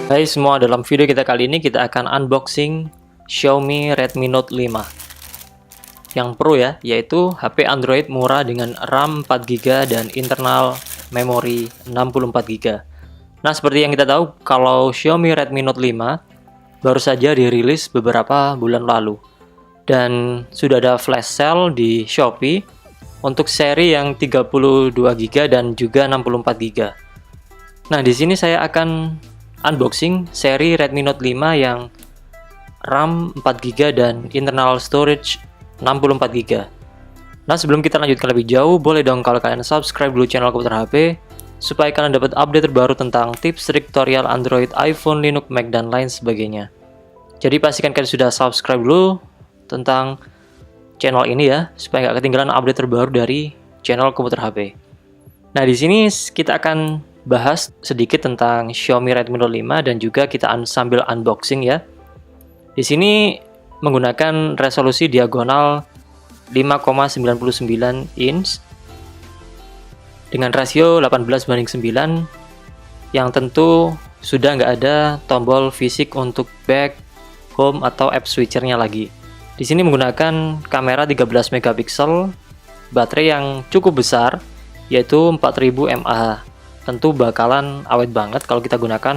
Hai semua, dalam video kita kali ini kita akan unboxing Xiaomi Redmi Note 5 yang Pro ya, yaitu HP Android murah dengan RAM 4GB dan internal memori 64GB. Nah, seperti yang kita tahu, kalau Xiaomi Redmi Note 5 baru saja dirilis beberapa bulan lalu dan sudah ada flash sale di Shopee untuk seri yang 32GB dan juga 64GB. Nah, di sini saya akan unboxing seri Redmi Note 5 yang RAM 4GB dan internal storage 64GB. Nah, sebelum kita lanjutkan lebih jauh, boleh dong kalau kalian subscribe dulu channel Komputer HP supaya kalian dapat update terbaru tentang tips, tutorial Android, iPhone, Linux, Mac, dan lain sebagainya. Jadi pastikan kalian sudah subscribe dulu tentang channel ini ya, supaya nggak ketinggalan update terbaru dari channel Komputer HP. Nah, di sini kita akan bahas sedikit tentang Xiaomi Redmi Note 5 dan juga kita sambil unboxing ya. Di sini menggunakan resolusi diagonal 5,99 inch dengan rasio 18:9 yang tentu sudah nggak ada tombol fisik untuk back, home, atau app switchernya lagi. Di sini menggunakan kamera 13 megapiksel, baterai yang cukup besar yaitu 4000 mAh. Tentu bakalan awet banget kalau kita gunakan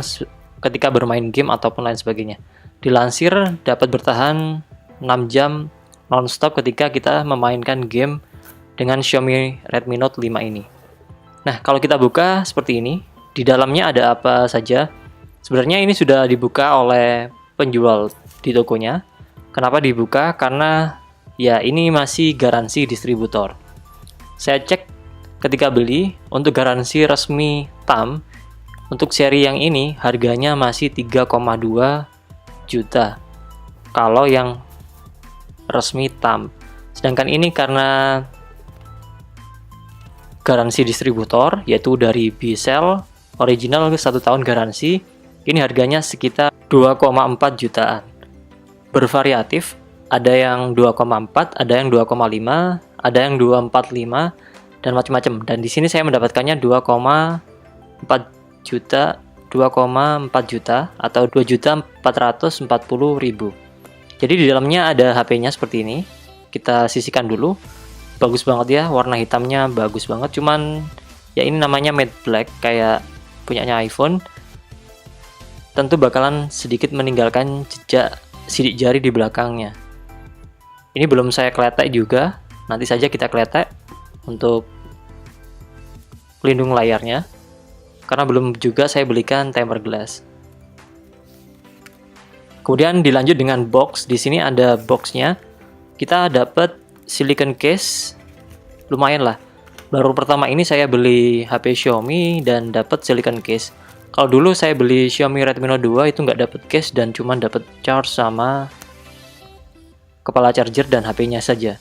ketika bermain game ataupun lain sebagainya. Dilansir dapat bertahan 6 jam non-stop ketika kita memainkan game dengan Xiaomi Redmi Note 5 ini. Nah, kalau kita buka seperti ini, di dalamnya ada apa saja? Sebenarnya ini sudah dibuka oleh penjual di tokonya. Kenapa dibuka? Karena ya ini masih garansi distributor. Saya cek ketika beli, untuk garansi resmi TAM, untuk seri yang ini harganya masih 3,2 juta kalau yang resmi TAM. Sedangkan ini karena garansi distributor, yaitu dari Bcell, original 1 tahun garansi, ini harganya sekitar 2,4 jutaan. Bervariatif, ada yang 2,4, ada yang 2,5, ada yang 245, dan macam-macam. Dan di sini saya mendapatkannya 2,4 juta atau 2.440.000. Jadi di dalamnya ada HP-nya seperti ini. Kita sisihkan dulu. Bagus banget ya, warna hitamnya bagus banget. Cuman ya ini namanya matte black kayak punyanya iPhone. Tentu bakalan sedikit meninggalkan jejak sidik jari di belakangnya. Ini belum saya kletek juga. Nanti saja kita kletek untuk pelindung layarnya, karena belum juga saya belikan tempered glass. Kemudian dilanjut dengan box. Di sini ada boxnya. Kita dapat silicone case, lumayan lah. Baru pertama ini saya beli HP Xiaomi dan dapat silicone case. Kalau dulu saya beli Xiaomi Redmi Note 2 itu nggak dapat case dan cuma dapat charge sama kepala charger dan HP-nya saja.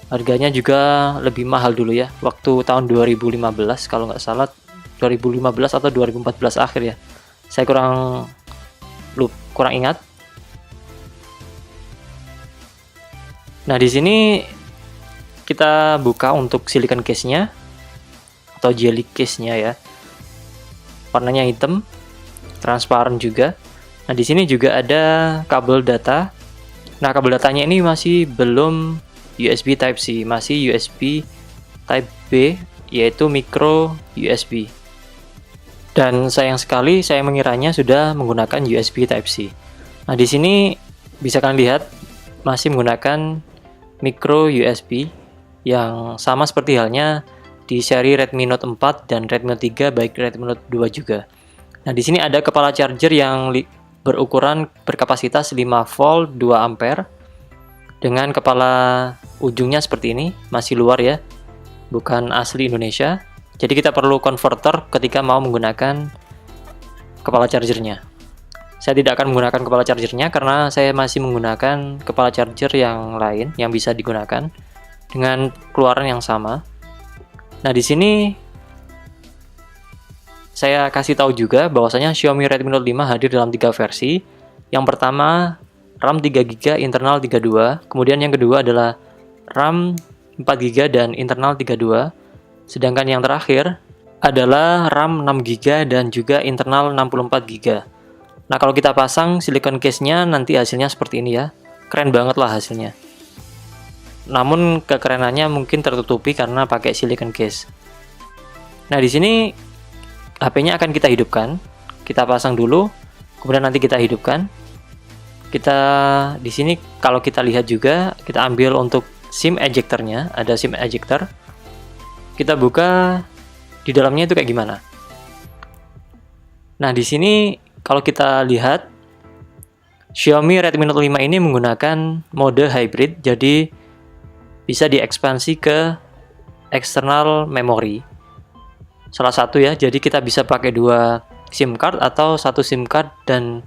Harganya juga lebih mahal dulu ya, waktu tahun 2015 kalau nggak salah, 2015 atau 2014 akhir ya. Saya kurang ingat. Nah, di sini kita buka untuk silicone case-nya atau jelly case-nya ya. Warnanya hitam, transparan juga. Nah, di sini juga ada kabel data. Nah, kabel datanya ini masih belum USB Type-C, masih USB Type B, yaitu micro USB. Dan sayang sekali saya mengiranya sudah menggunakan USB Type-C. Nah, di sini bisa kalian lihat masih menggunakan micro USB yang sama seperti halnya di seri Redmi Note 4 dan Redmi Note 3, baik Redmi Note 2 juga. Nah, di sini ada kepala charger yang berukuran berkapasitas 5 volt 2 ampere dengan kepala ujungnya seperti ini, masih luar ya, bukan asli Indonesia. Jadi kita perlu konverter ketika mau menggunakan kepala chargernya. Saya tidak akan menggunakan kepala chargernya karena saya masih menggunakan kepala charger yang lain yang bisa digunakan dengan keluaran yang sama. Nah, di sini saya kasih tahu juga bahwasanya Xiaomi Redmi Note 5 hadir dalam 3 versi. Yang pertama RAM 3GB, internal 32. Kemudian yang kedua adalah RAM 4GB dan internal 32. Sedangkan yang terakhir adalah RAM 6GB dan juga internal 64GB. Nah, kalau kita pasang silicon case-nya nanti hasilnya seperti ini ya. Keren banget lah hasilnya. Namun kekerenannya mungkin tertutupi karena pakai silicon case. Nah, di sini HP-nya akan kita hidupkan. Kita pasang dulu, kemudian nanti kita hidupkan. Kita di sini kalau kita lihat juga, kita ambil untuk SIM ejector-nya, ada SIM ejector. Kita buka, di dalamnya itu kayak gimana. Nah, di sini kalau kita lihat Xiaomi Redmi Note 5 ini menggunakan mode hybrid, jadi bisa diekspansi ke external memory. Salah satu ya, jadi kita bisa pakai 2 SIM card atau 1 SIM card dan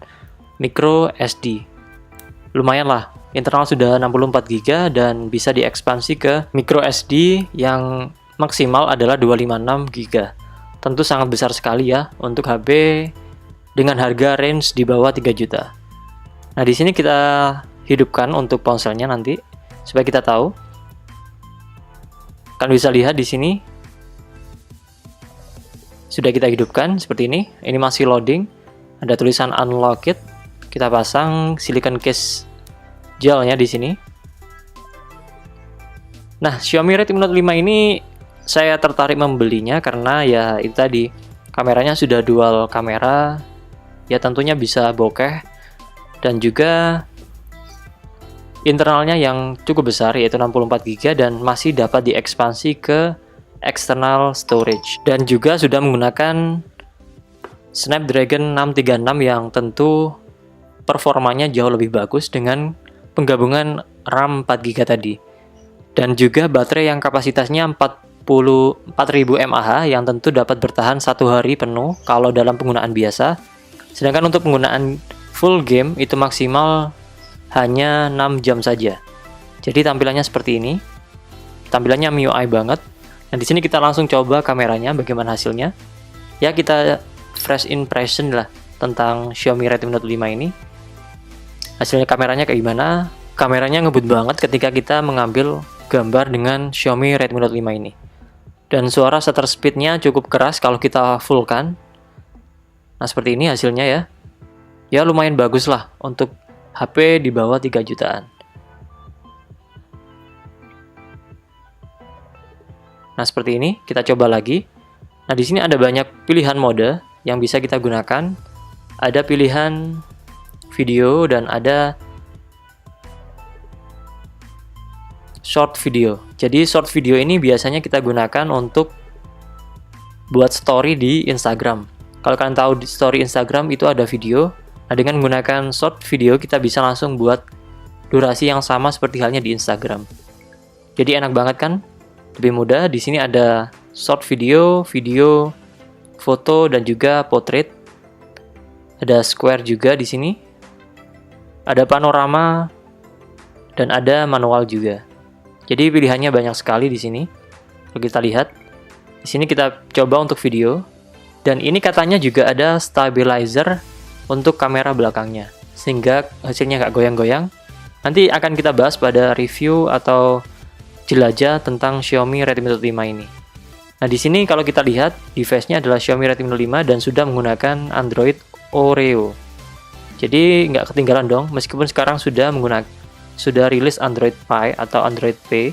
micro SD. Lumayan lah, internal sudah 64 GB dan bisa diekspansi ke micro SD yang maksimal adalah 256 GB. Tentu sangat besar sekali ya untuk HP dengan harga range di bawah 3 juta. Nah, di sini kita hidupkan untuk ponselnya nanti supaya kita tahu. Kan bisa lihat di sini sudah kita hidupkan seperti ini. Ini masih loading. Ada tulisan unlock it. Kita pasang silicon case gelnya di sini. Nah, Xiaomi Redmi Note 5 ini saya tertarik membelinya karena ya itu tadi, kameranya sudah dual kamera. Ya tentunya bisa bokeh dan juga internalnya yang cukup besar yaitu 64 GB dan masih dapat diekspansi ke external storage dan juga sudah menggunakan Snapdragon 636 yang tentu performanya jauh lebih bagus dengan penggabungan RAM 4 GB tadi. Dan juga baterai yang kapasitasnya 44.000 mAh yang tentu dapat bertahan 1 hari penuh kalau dalam penggunaan biasa. Sedangkan untuk penggunaan full game itu maksimal hanya 6 jam saja. Jadi tampilannya seperti ini. Tampilannya MIUI banget. Nah, di sini kita langsung coba kameranya bagaimana hasilnya. Ya, kita fresh impression lah tentang Xiaomi Redmi Note 5 ini. Hasilnya kameranya kayak gimana? Kameranya ngebut banget ketika kita mengambil gambar dengan Xiaomi Redmi Note 5 ini. Dan suara shutter speed-nya cukup keras kalau kita full-kan. Nah, seperti ini hasilnya ya. Ya, lumayan bagus lah untuk HP di bawah 3 jutaan. Nah, seperti ini, kita coba lagi. Nah, di sini ada banyak pilihan mode yang bisa kita gunakan. Ada pilihan video dan ada short video. Jadi short video ini biasanya kita gunakan untuk buat story di Instagram. Kalau kalian tahu di story Instagram itu ada video. Nah, dengan menggunakan short video kita bisa langsung buat durasi yang sama seperti halnya di Instagram. Jadi enak banget kan? Lebih mudah. Di sini ada short video, video, foto dan juga portrait. Ada square juga di sini. Ada panorama dan ada manual juga. Jadi pilihannya banyak sekali di sini. Kalau kita lihat, di sini kita coba untuk video. Dan ini katanya juga ada stabilizer untuk kamera belakangnya, sehingga hasilnya nggak goyang-goyang. Nanti akan kita bahas pada review atau jelajah tentang Xiaomi Redmi Note 5 ini. Nah, di sini kalau kita lihat, device-nya adalah Xiaomi Redmi Note 5 dan sudah menggunakan Android Oreo. Jadi nggak ketinggalan dong, meskipun sekarang sudah rilis Android Pie atau Android P.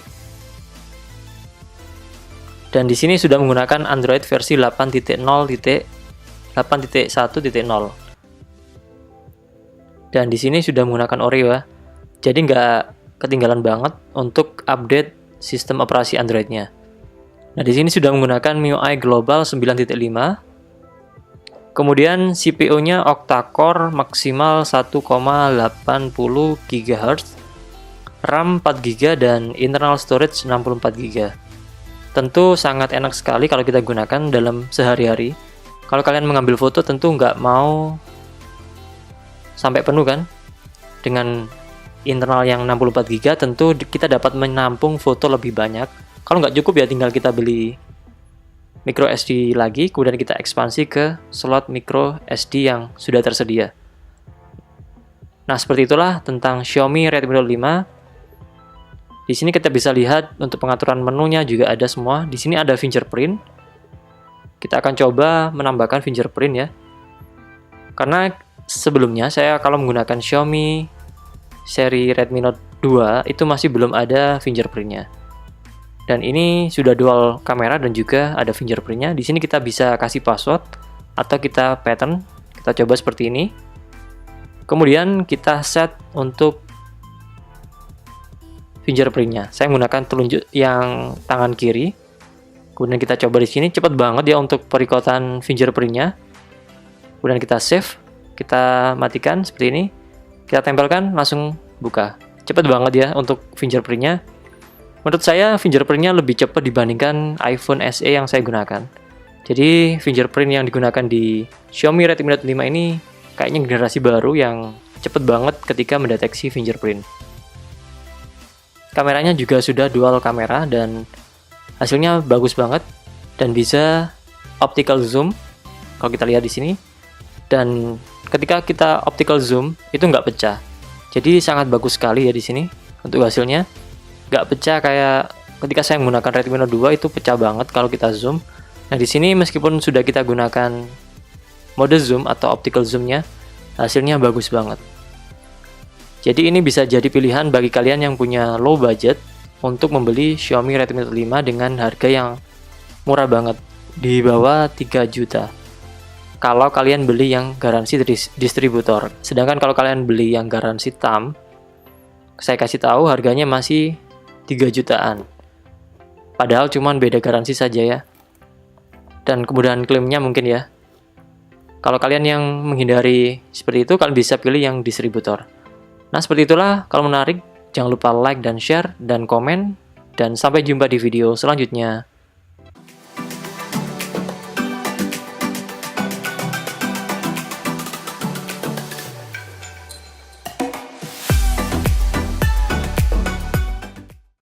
Dan di sini sudah menggunakan Android versi 8.0.8.1.0. Dan di sini sudah menggunakan Oreo ya. Jadi nggak ketinggalan banget untuk update sistem operasi Android-nya. Nah, di sini sudah menggunakan MIUI Global 9.5. Kemudian CPU-nya octa-core maksimal 1,80 GHz, RAM 4 GB dan internal storage 64 GB. Tentu sangat enak sekali kalau kita gunakan dalam sehari-hari. Kalau kalian mengambil foto tentu nggak mau sampai penuh kan? Dengan internal yang 64 GB tentu kita dapat menampung foto lebih banyak. Kalau nggak cukup ya tinggal kita beli micro SD lagi, kemudian kita ekspansi ke slot micro SD yang sudah tersedia. Nah, seperti itulah tentang Xiaomi Redmi Note 5. Di sini kita bisa lihat untuk pengaturan menunya juga ada semua. Di sini ada fingerprint. Kita akan coba menambahkan fingerprint ya. Karena sebelumnya saya kalau menggunakan Xiaomi seri Redmi Note 2 itu masih belum ada fingerprintnya. Dan ini sudah dual kamera dan juga ada fingerprintnya. Di sini kita bisa kasih password atau kita pattern. Kita coba seperti ini. Kemudian kita set untuk fingerprintnya. Saya menggunakan telunjuk yang tangan kiri. Kemudian kita coba di sini, cepat banget ya untuk perikotan fingerprintnya. Kemudian kita save, kita matikan seperti ini. Kita tempelkan, langsung buka. Cepat banget ya untuk fingerprintnya. Menurut saya fingerprintnya lebih cepat dibandingkan iPhone SE yang saya gunakan. Jadi fingerprint yang digunakan di Xiaomi Redmi Note 5 ini kayaknya generasi baru yang cepat banget ketika mendeteksi fingerprint. Kameranya juga sudah dual kamera dan hasilnya bagus banget dan bisa optical zoom kalau kita lihat di sini. Dan ketika kita optical zoom itu nggak pecah. Jadi sangat bagus sekali ya di sini untuk hasilnya. Nggak pecah kayak ketika saya menggunakan Redmi Note 2 itu pecah banget kalau kita zoom. Nah di sini meskipun sudah kita gunakan mode zoom atau optical zoomnya, hasilnya bagus banget. Jadi ini bisa jadi pilihan bagi kalian yang punya low budget untuk membeli Xiaomi Redmi Note 5 dengan harga yang murah banget, di bawah 3 juta. Kalau kalian beli yang garansi distributor. Sedangkan kalau kalian beli yang garansi TAM, saya kasih tahu harganya masih 3 jutaan. Padahal cuman beda garansi saja ya. Dan kemudahan klaimnya mungkin ya. Kalau kalian yang menghindari seperti itu, kalian bisa pilih yang distributor. Nah seperti itulah, kalau menarik jangan lupa like dan share dan komen. Dan sampai jumpa di video selanjutnya.